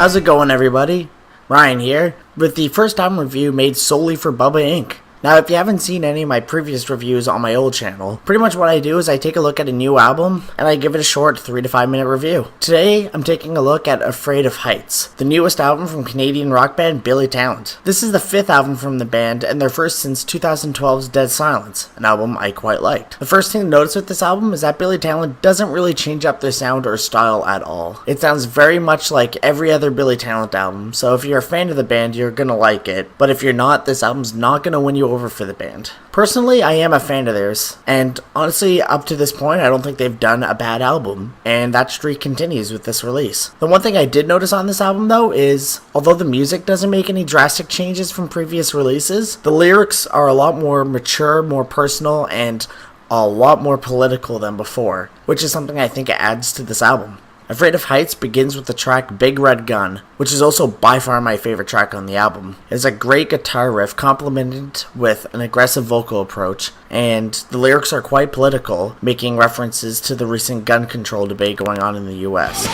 How's it going, everybody? Ryan here, with the first album review made solely for Bubba Inc. Now, if you haven't seen any of my previous reviews on my old channel, pretty much what I do is I take a look at a new album, and I give it a short 3 to 5 minute review. Today, I'm taking a look at Afraid of Heights, the newest album from Canadian rock band Billy Talent. This is the 5th album from the band, and their first since 2012's Dead Silence, an album I quite liked. The first thing to notice with this album is that Billy Talent doesn't really change up their sound or style at all. It sounds very much like every other Billy Talent album, so if you're a fan of the band, you're gonna like it, but if you're not, this album's not gonna win you over for the band. Personally, I am a fan of theirs, and honestly, up to this point, I don't think they've done a bad album, and that streak continues with this release. The one thing I did notice on this album, though, is although the music doesn't make any drastic changes from previous releases, the lyrics are a lot more mature, more personal, and a lot more political than before, which is something I think adds to this album. Afraid of Heights begins with the track Big Red Gun, which is also by far my favorite track on the album. It's a great guitar riff complemented with an aggressive vocal approach, and the lyrics are quite political, making references to the recent gun control debate going on in the US.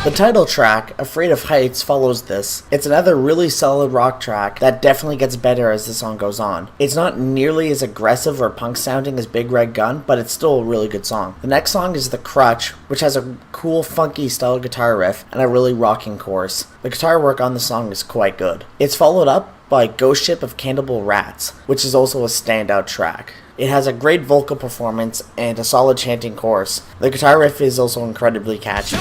The title track, Afraid of Heights, follows this. It's another really solid rock track that definitely gets better as the song goes on. It's not nearly as aggressive or punk sounding as Big Red Gun, but it's still a really good song. The next song is The Crutch, which has a cool funky style guitar riff and a really rocking chorus. The guitar work on the song is quite good. It's followed up by Ghost Ship of Cannibal Rats, which is also a standout track. It has a great vocal performance and a solid chanting chorus. The guitar riff is also incredibly catchy.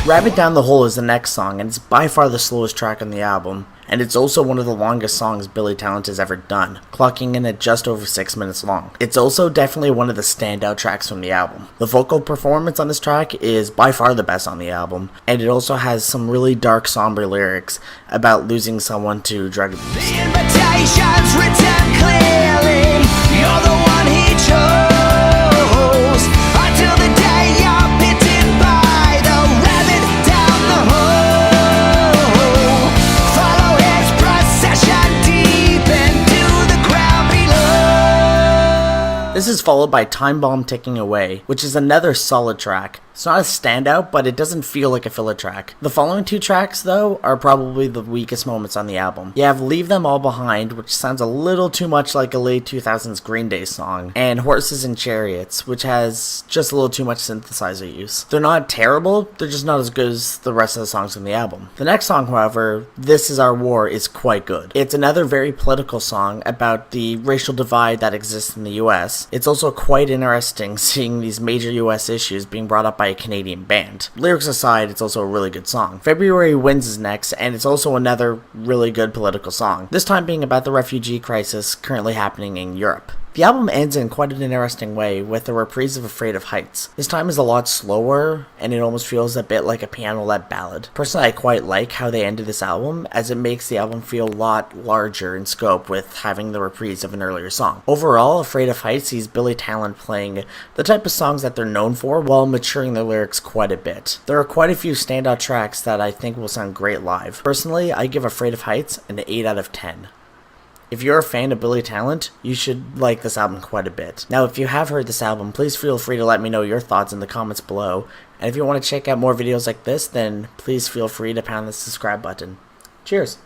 Rabbit Down the Hole is the next song, and it's by far the slowest track on the album, and it's also one of the longest songs Billy Talent has ever done, clocking in at just over 6 minutes long. It's also definitely one of the standout tracks from the album. The vocal performance on this track is by far the best on the album, and it also has some really dark, somber lyrics about losing someone to drug abuse. The invitation's written clearly, you're the one he chose, until the day you're bitten by the rabbit down the hole. Follow his procession deep into the ground below. This is followed by Time Bomb Ticking Away, which is another solid track. It's not a standout, but it doesn't feel like a filler track. The following two tracks, though, are probably the weakest moments on the album. You have Leave Them All Behind, which sounds a little too much like a late 2000s Green Day song, and Horses and Chariots, which has just a little too much synthesizer use. They're not terrible, they're just not as good as the rest of the songs on the album. The next song, however, This Is Our War, is quite good. It's another very political song about the racial divide that exists in the US. It's also quite interesting seeing these major US issues being brought up by a Canadian band. Lyrics aside, it's also a really good song. February Winds is next, and it's also another really good political song, this time being about the refugee crisis currently happening in Europe. The album ends in quite an interesting way with a reprise of Afraid of Heights. This time is a lot slower, and it almost feels a bit like a piano-led ballad. Personally, I quite like how they ended this album, as it makes the album feel a lot larger in scope with having the reprise of an earlier song. Overall, Afraid of Heights sees Billy Talent playing the type of songs that they're known for while maturing their lyrics quite a bit. There are quite a few standout tracks that I think will sound great live. Personally, I give Afraid of Heights an 8 out of 10. If you're a fan of Billy Talent, you should like this album quite a bit. Now, if you have heard this album, please feel free to let me know your thoughts in the comments below. And if you want to check out more videos like this, then please feel free to pound the subscribe button. Cheers!